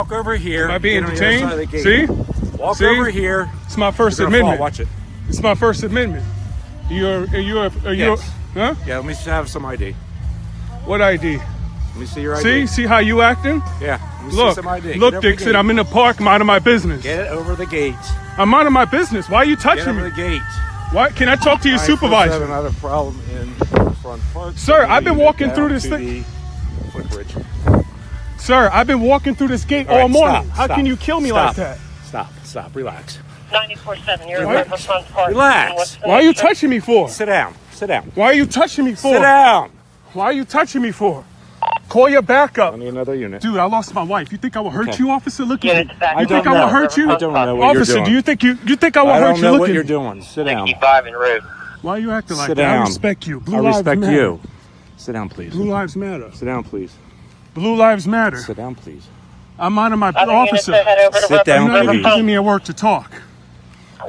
Walk over here. Am I being detained? See? Walk over here. It's my First Amendment. Watch it. It's my First Amendment. Are you? Yes. Huh? Yeah, let me have some ID. What ID? Let me see your ID. See how you acting? Yeah. Let me Look, see some ID. look, Dixon. I'm in the park, minding my business. Get it over the gate. I'm minding my business. Why are you touching Get over me? the gate. Why? Can I talk to your supervisor? I have another problem in the front park. Sir, I've been walking through this thing. Footbridge. Sir, I've been walking through this gate all morning. How can you kill me like that? Stop. Relax. 94.7. You're in front park. Relax. Why are you touching me for? Sit down. Why are you touching me for? Sit down. Why are you touching me for? Call your backup. I need another unit. Dude, I lost my wife. You think I will hurt you, officer? Look at me. I You think I will hurt you? I don't know what officer, you're doing. do you think you think I will hurt you? I don't know Look what at you're me. doing. Sit down. 65 en route. Why are you acting like Sit that? down. I respect you. Blue I lives respect matter. you. Sit down, please. Blue lives matter. Sit down, please. Blue lives matter. Sit down, please. I'm minding my officer. Sit down, You're not even please. giving me a word to talk.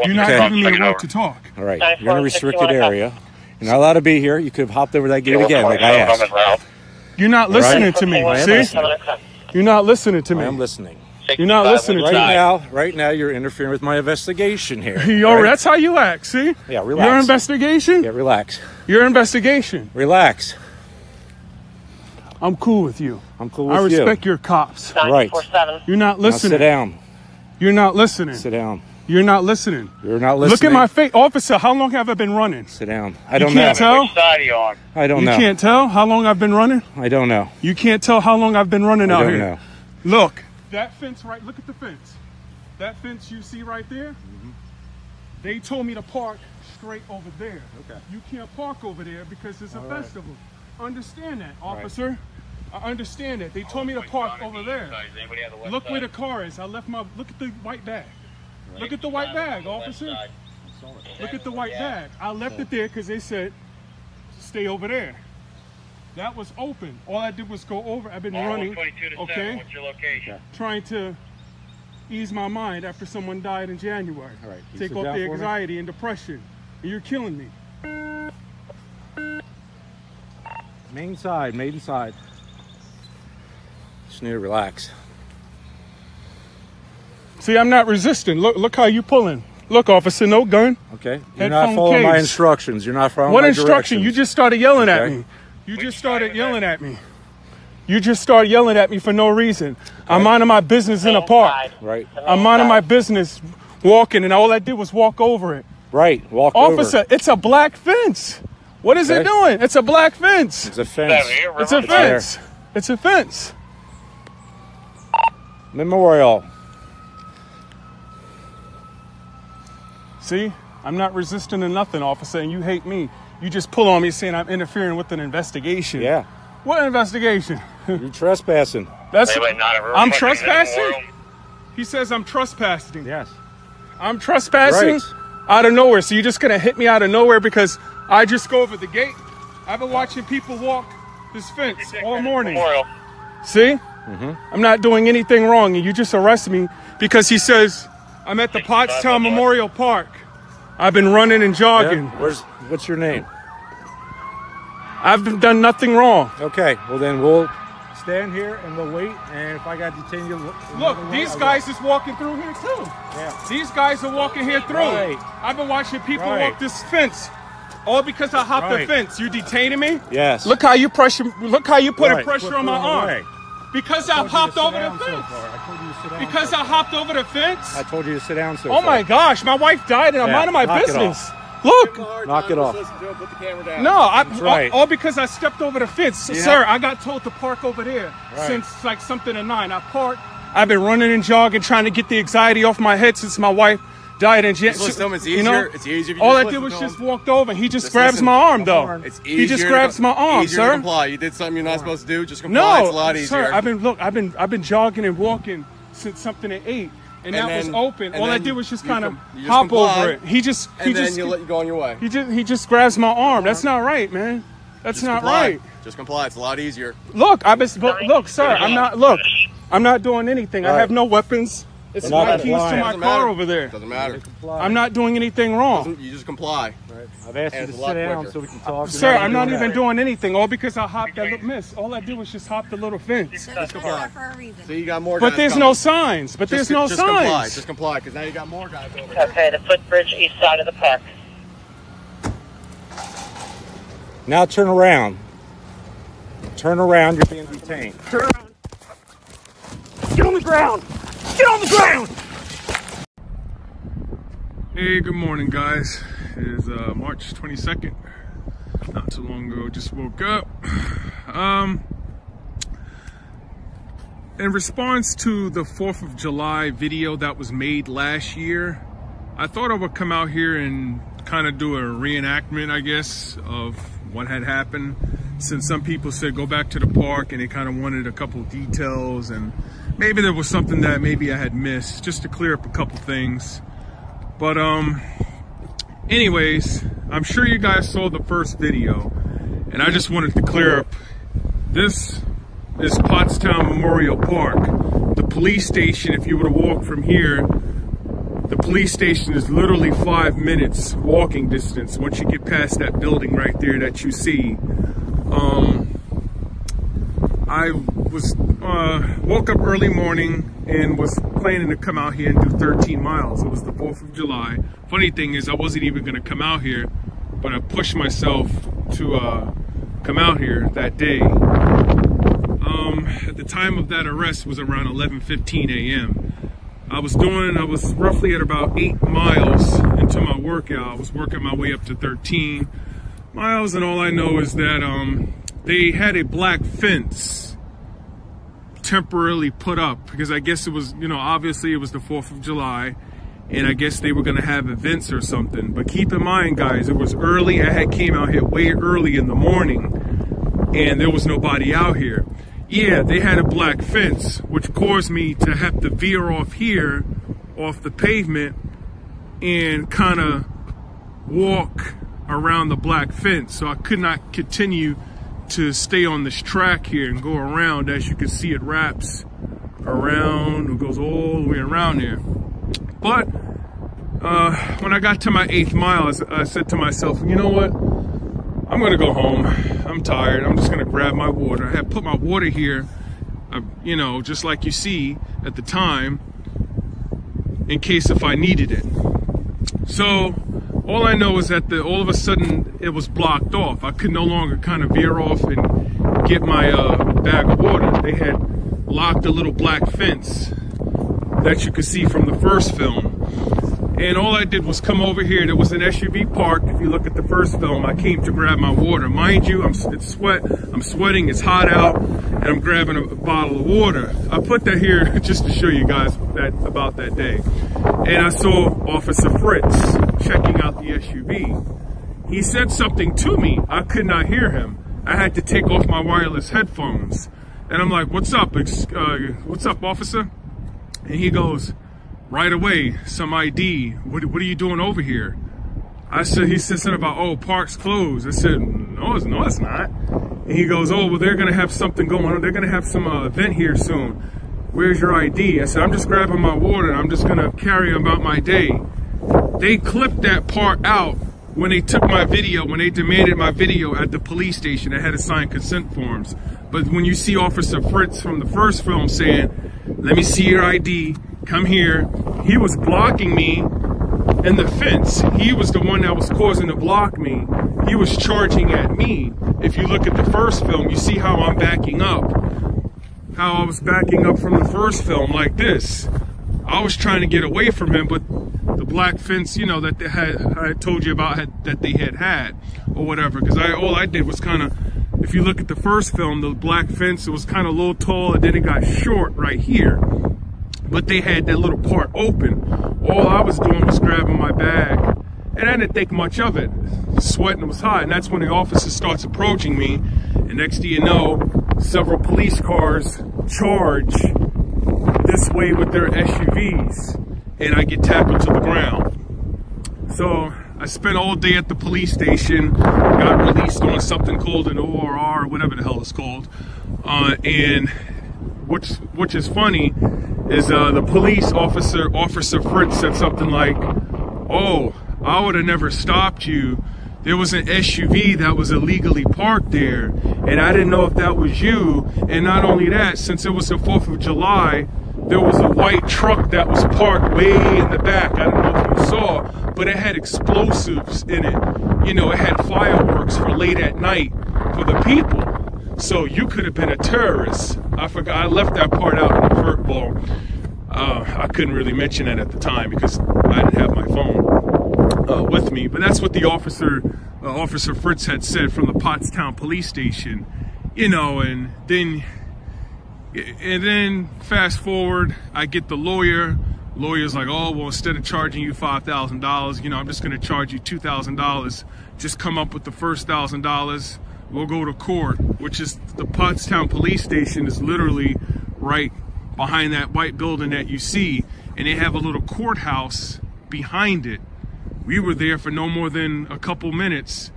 You're not giving me a word to talk. All right. You're in a restricted area. You're not allowed to be here. You could have hopped over that gate again, like I asked. You're not listening to me. See? You're not listening to me. I am listening. You're not listening to me. Right now, you're interfering with my investigation here. That's how you act, see? Yeah, relax. Your investigation? Yeah, relax. Your investigation. Relax. I'm cool with you. I'm cool with you. I respect your cops. Right. You're not listening. Now sit down. You're not listening. Sit down. You're not listening. You're not listening. Look at my face. Officer, how long have I been running? Sit down. I don't know. You can't tell? Which side are you on? I don't know. You can't tell how long I've been running? I don't know. You can't tell how long I've been running out here? I don't know. Look, that fence right, look at the fence. That fence you see right there? They told me to park straight over there. Okay. You can't park over there because it's a festival. Understand that, officer. I understand that. They told me to park over there. Look where the car is. I left my, look at the white bag. Look at the white bag, officer. Look at the white bag. I left it there because they said, stay over there. That was open. All I did was go over. I've been running, okay? What's your location? Trying to ease my mind after someone died in January. All right. Take off the anxiety and depression. And you're killing me. Main side. Just need to relax. See, I'm not resisting. Look how you pulling. Look, officer, no gun. Okay. You're not following my instructions. You're not following my directions. What instruction? You just started yelling at me. You just started yelling at me for no reason. Okay. I'm minding my business in a park. Right. I'm minding my business walking, and all I did was walk over it. Right. Walk over. Officer, it's a black fence. What is it doing? It's a black fence. It's a fence. It's a fence. It's a fence. Memorial. See, I'm not resisting to nothing, officer, and you hate me. You just pull on me saying I'm interfering with an investigation. Yeah. What investigation? You're trespassing. I'm trespassing? He says I'm trespassing. Yes. I'm trespassing out of nowhere. So you're just going to hit me out of nowhere because I just go over the gate? I've been watching people walk this fence all morning. See? I'm not doing anything wrong, and you just arrest me because he says I'm at the Pottstown Memorial Park. I've been running and jogging. Yeah. What's your name? I've done nothing wrong. Okay, well then we'll stand here and we'll wait, and if I got detained, look, these guys is walking through here too. Yeah. These guys are walking here through. Right. I've been watching people walk this fence. All because I hopped the fence. You detaining me? Yes. Look how you pressure. Look how you putting pressure on my arm. Away. Because I hopped over the fence. Because I hopped over the fence. I told you to sit down. Oh my gosh, my wife died, and I'm minding my business. Look. Knock it off. Put the camera down. No, all because I stepped over the fence. Sir, I got told to park over there since like something to 9. I parked. I've been running and jogging, trying to get the anxiety off my head since my wife died in January. It's easier. It's easier. All I did was just walked over. He just grabs my arm, though. It's easier. He just grabs my arm, easier sir. To comply. You did something you're not supposed to do. Just comply. It's a lot easier. Sir, I've been jogging and walking since something at 8. And that was open. All I did was just kind of hop over it. He just let you go on your way. He just grabs my arm. That's not right, man. That's not right. Just comply. It's a lot easier. Look, sir. I'm not doing anything. I have no weapons. It's my not keys to my Doesn't car matter. over there. Doesn't matter. I'm not doing anything wrong. You just comply. Right. I've asked you And to it's a lot sit down quicker. so we can talk. Sir, I'm not even doing anything. All because I hopped that little miss. All I did was just hop the little fence. Just comply for a reason. So you got more But guys there's coming. no signs. But there's no just comply. signs. Just comply, because now you got more guys over there. Okay, the footbridge east side of the park. Now turn around. Turn around. You're being detained. Turn around. Get on the ground. Get on the ground. Hey, good morning, guys. It is March 22nd. Not too long ago, just woke up. In response to the 4th of July video that was made last year, I thought I would come out here and kind of do a reenactment, I guess, of what had happened. Since some people said go back to the park and they kind of wanted a couple details, and maybe there was something that maybe I had missed, just to clear up a couple things. But anyways, I'm sure you guys saw the first video, and I just wanted to clear up. This is Pottstown Memorial Park. The police station, if you were to walk from here, the police station is literally 5 minutes walking distance once you get past that building right there that you see. I was woke up early morning and was planning to come out here and do 13 miles. It was the 4th of July. Funny thing is, I wasn't even going to come out here, but I pushed myself to come out here that day. At the time of that arrest was around 11:15 a.m. I was roughly at about 8 miles into my workout. I was working my way up to 13 miles, and all I know is that they had a black fence temporarily put up because I guess it was, you know, obviously it was the 4th of July, and I guess they were going to have events or something. But keep in mind, guys, it was early. I had came out here way early in the morning, and there was nobody out here. Yeah, they had a black fence, which caused me to have to veer off here, off the pavement, and kind of walk around the black fence. So I could not continue to stay on this track here and go around. As you can see, it wraps around, it goes all the way around here. But when I got to my 8th mile, I said to myself, you know what? I'm gonna go home. I'm tired. I'm just gonna grab my water. I had put my water here, you know, just like you see at the time, in case if I needed it. So all I know is that all of a sudden it was blocked off. I could no longer kind of veer off and get my bag of water. They had locked a little black fence that you could see from the first film. And all I did was come over here. There was an SUV parked. If you look at the first film, I came to grab my water. Mind you, I'm sweating, it's hot out, and I'm grabbing a bottle of water. I put that here just to show you guys about that day. And I saw Officer Fritz checking out the SUV. He said something to me. I could not hear him. I had to take off my wireless headphones. And I'm like, what's up? What's up, officer? And he goes, right away, some ID. What are you doing over here? He said something about, oh, park's closed. I said, no, it's not. And he goes, oh, well, they're going to have something going on. They're going to have some event here soon. Where's your ID? I said, I'm just grabbing my water. I'm just going to carry about my day. They clipped that part out when they took my video, when they demanded my video at the police station. I had to sign consent forms. But when you see Officer Fritz from the first film saying, let me see your ID, come here, he was blocking me in the fence. He was the one that was causing to block me. He was charging at me. If you look at the first film, you see how I'm backing up. How I was backing up from the first film like this. I was trying to get away from him, but the black fence, you know, that they had, I told you about, that they had or whatever. Because all I did was kind of, if you look at the first film, the black fence, it was kind of a little tall, and then it got short right here. But they had that little part open. All I was doing was grabbing my bag, and I didn't think much of it. Sweating, was hot, and that's when the officer starts approaching me. And next thing you know, several police cars charge this way with their SUVs, and I get tackled to the ground. So I spent all day at the police station, got released on something called an ORR, or whatever the hell it's called. And which is funny is the police officer, Officer Fritz, said something like, "Oh, I would have never stopped you. There was an SUV that was illegally parked there, and I didn't know if that was you. And not only that, since it was the 4th of July, there was a white truck that was parked way in the back. I don't know if you saw, but it had explosives in it. You know, it had fireworks for late at night for the people. So you could have been a terrorist." I forgot, I left that part out in the football. I couldn't really mention that at the time because I didn't have my phone with me. But that's what the officer, Officer Fritz, had said from the Pottstown police station. You know, and then fast forward, I get the lawyer. Lawyer's like, "Oh, well, instead of charging you $5,000, you know, I'm just going to charge you $2,000. Just come up with the first $1,000. We'll go to court," which is the Pottstown police station is literally right behind that white building that you see. And they have a little courthouse behind it. We were there for no more than a couple minutes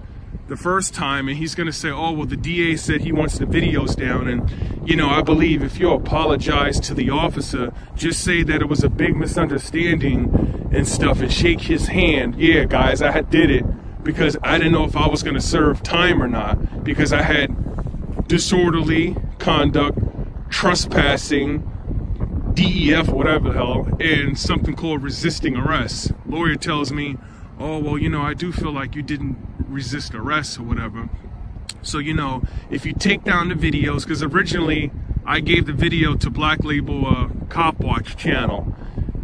the first time, and he's going to say, "Oh, well, the DA said he wants the videos down." And, you know, I believe if you apologize to the officer, just say that it was a big misunderstanding and stuff and shake his hand. "Yeah, guys, I did it because I didn't know if I was going to serve time or not, because I had disorderly conduct, trespassing, DEF, whatever the hell, and something called resisting arrest." Lawyer tells me, "Oh, well, you know, I do feel like you didn't resist arrest or whatever. So, you know, if you take down the videos," because originally I gave the video to Black Label Cop Watch channel.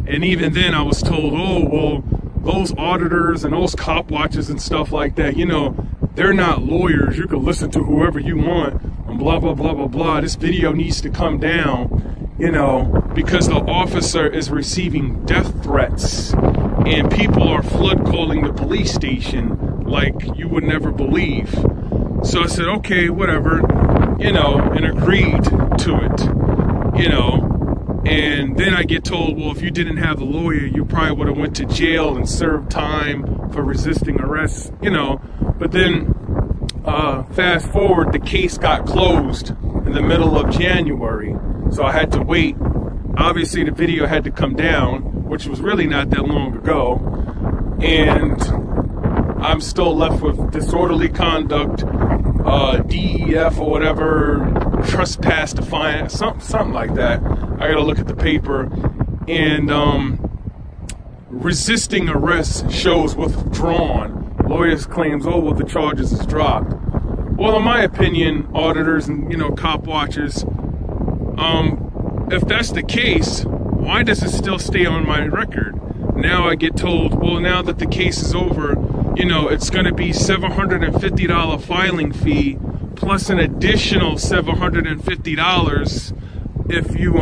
And even then I was told, "Oh, well, those auditors and those cop watches and stuff like that, you know, they're not lawyers. You can listen to whoever you want and blah, blah, blah, blah, blah. This video needs to come down, you know, because the officer is receiving death threats and people are flood calling the police station like you would never believe." So I said, "Okay, whatever," you know, and agreed to it, you know. And then I get told, "Well, if you didn't have the lawyer, you probably would have went to jail and served time for resisting arrest," you know. But then fast forward, the case got closed in the middle of January. So I had to wait. Obviously the video had to come down, which was really not that long ago. And I'm still left with disorderly conduct, DEF or whatever, trespass, defiance, something like that. I gotta look at the paper. And resisting arrest shows withdrawn. Lawyers claims, "Oh, well, the charges is dropped." Well, in my opinion, auditors and, you know, cop watchers, if that's the case, why does it still stay on my record? Now I get told, well, now that the case is over, you know, it's going to be $750 filing fee plus an additional $750 if you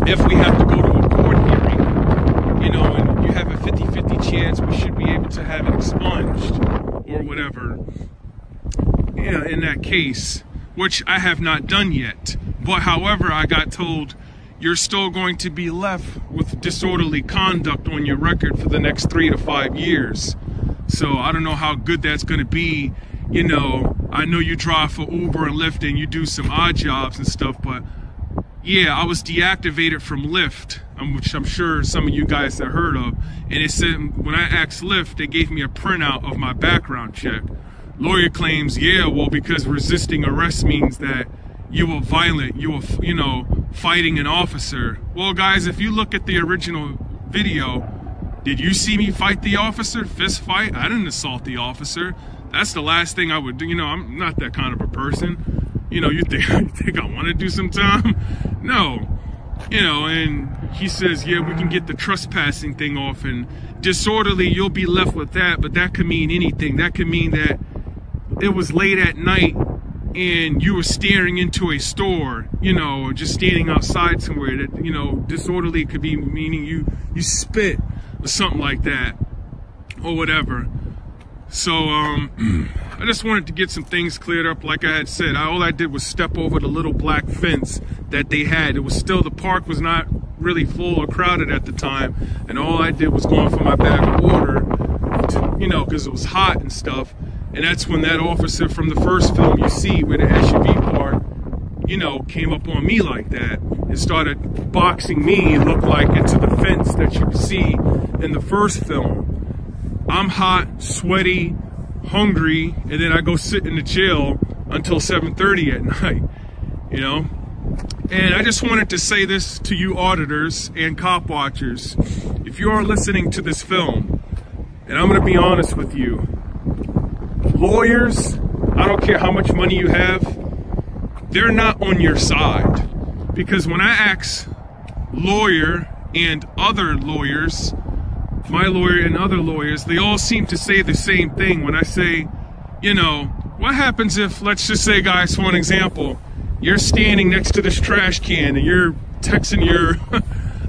if we have to go to a court hearing, you know, and you have a 50-50 chance we should be able to have it expunged or whatever, you know, in that case, which I have not done yet. But however, I got told you're still going to be left with disorderly conduct on your record for the next 3 to 5 years. So I don't know how good that's going to be. You know, I know you drive for Uber and Lyft and you do some odd jobs and stuff, but yeah, I was deactivated from Lyft, which I'm sure some of you guys have heard of. And it said, when I asked Lyft, they gave me a printout of my background check. Lawyer claims, yeah, well, because resisting arrest means that you were violent, you were, you know, fighting an officer. Well, guys, if you look at the original video, did you see me fight the officer? Fist fight? I didn't assault the officer. That's the last thing I would do. You know, I'm not that kind of a person. You know, you think I want to do some time? No. You know, and he says, yeah, we can get the trespassing thing off, and disorderly, you'll be left with that, but that could mean anything. That could mean that it was late at night and you were staring into a store, you know, or just standing outside somewhere. That, you know, disorderly could be meaning you spit or something like that or whatever. So I just wanted to get some things cleared up. Like I had said, all I did was step over the little black fence that they had. It was still, the park was not really full or crowded at the time, and all I did was go in for my bag of water to, you know, because it was hot and stuff. And that's when that officer from the first film you see where the SUV parked you know, came up on me like that and started boxing me, looked like into the fence that you see in the first film. I'm hot, sweaty, hungry, and then I go sit in the jail until 7:30 at night, you know? And I just wanted to say this to you auditors and cop watchers. If you are listening to this film, and I'm gonna be honest with you, lawyers, I don't care how much money you have, they're not on your side. Because when I ask lawyer and other lawyers, my lawyer and other lawyers, they all seem to say the same thing. When I say, you know, what happens if, let's just say, guys, for an example, you're standing next to this trash can and you're texting your,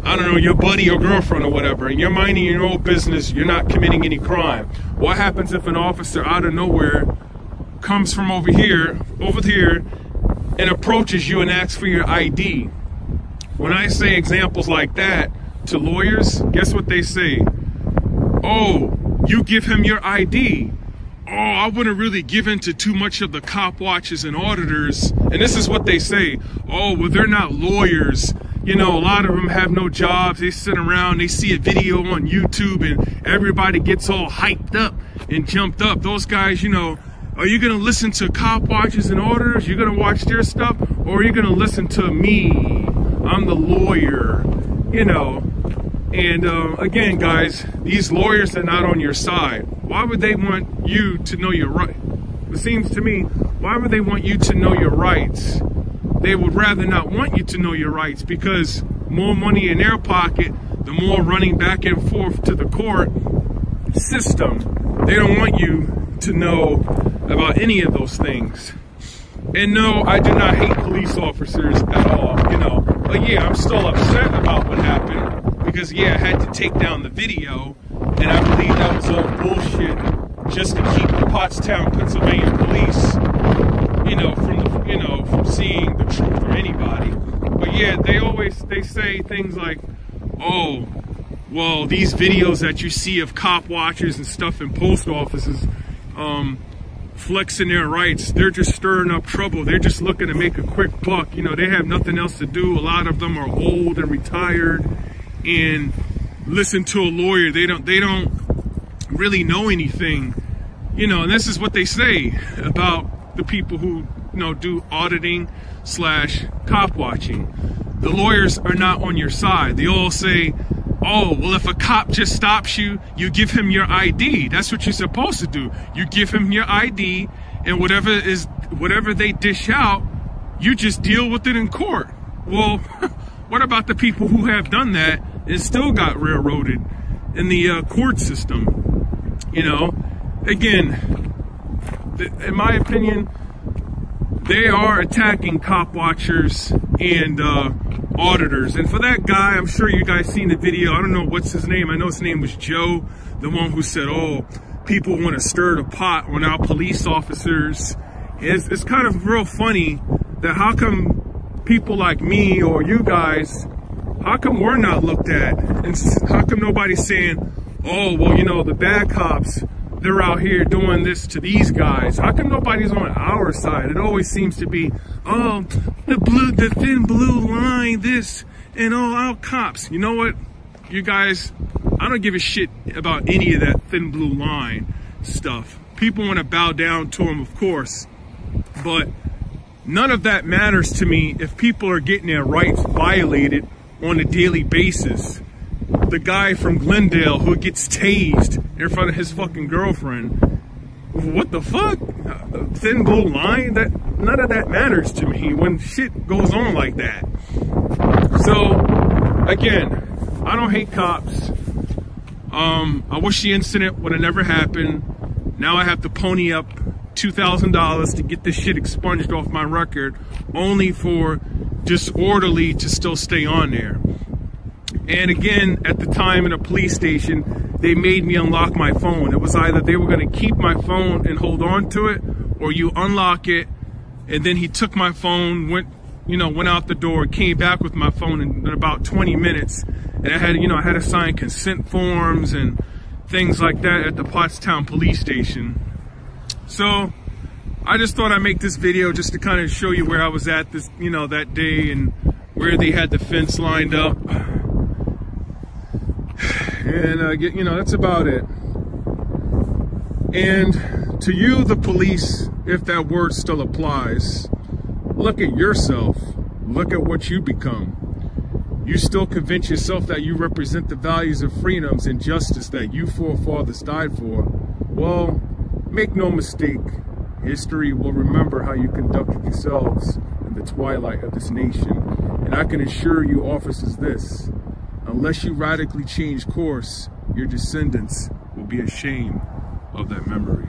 I don't know, your buddy or girlfriend or whatever, and you're minding your own business, you're not committing any crime. What happens if an officer out of nowhere comes from over here, and approaches you and asks for your ID? When I say examples like that to lawyers, guess what they say? Oh, you give him your ID. Oh, I wouldn't really give in to too much of the cop watchers and auditors. And this is what they say. Oh, well, they're not lawyers. You know, a lot of them have no jobs. They sit around, they see a video on YouTube, and everybody gets all hyped up and jumped up. Those guys, you know, are you going to listen to cop watchers and auditors? You're going to watch their stuff? Or are you going to listen to me? I'm the lawyer, you know. And again, guys, these lawyers are not on your side. Why would they want you to know your right? It seems to me, why would they want you to know your rights? They would rather not want you to know your rights, because more money in their pocket, the more running back and forth to the court system. They don't want you to know about any of those things. And no, I do not hate police officers at all, you know. But yeah, I'm still upset about what happened, because yeah, I had to take down the video, and I believe that was all bullshit just to keep the Pottstown, Pennsylvania police, you know, from seeing the truth or anybody. But yeah, they say things like, oh, well, these videos that you see of cop watchers and stuff in post offices, flexing their rights, they're just stirring up trouble. They're just looking to make a quick buck. You know, they have nothing else to do. A lot of them are old and retired and listen to a lawyer. They don't really know anything, you know. And this is what they say about the people who, you know, do auditing / cop watching. The lawyers are not on your side. They all say, oh, well, if a cop just stops you, you give him your ID. That's what you're supposed to do. You give him your ID, and whatever they dish out, you just deal with it in court. Well, what about the people who have done that and still got railroaded in the court system? You know, again, in my opinion, they are attacking cop watchers and auditors. And for that guy, I'm sure you guys seen the video. I don't know what's his name. I know his name was Joe, the one who said, oh, people want to stir the pot on our police officers. It's kind of real funny that how come people like me or you guys, how come we're not looked at? And how come nobody's saying, oh, well, you know, the bad cops, they're out here doing this to these guys? How come nobody's on our side? It always seems to be, oh, the thin blue line, this, and all our cops. You know what, you guys, I don't give a shit about any of that thin blue line stuff. People want to bow down to them, of course, but none of that matters to me if people are getting their rights violated on a daily basis. The guy from Glendale who gets tased in front of his fucking girlfriend. What the fuck? Thin blue line? None of that matters to me when shit goes on like that. So, again, I don't hate cops. I wish the incident would have never happened. Now I have to pony up $2,000 to get this shit expunged off my record, only for disorderly to still stay on there. And again, at the time in a police station, they made me unlock my phone. It was either they were going to keep my phone and hold on to it, or you unlock it. And then he took my phone, went out the door, came back with my phone in about 20 minutes. And I had to sign consent forms and things like that at the Pottstown police station. So I just thought I'd make this video just to kind of show you where I was at this, you know, that day and where they had the fence lined up. And, you know, that's about it. And to you, the police, if that word still applies, look at yourself. Look at what you become. You still convince yourself that you represent the values of freedoms and justice that you forefathers died for. Well, make no mistake, history will remember how you conducted yourselves in the twilight of this nation. And I can assure you, officers, this: unless you radically change course, your descendants will be ashamed of that memory.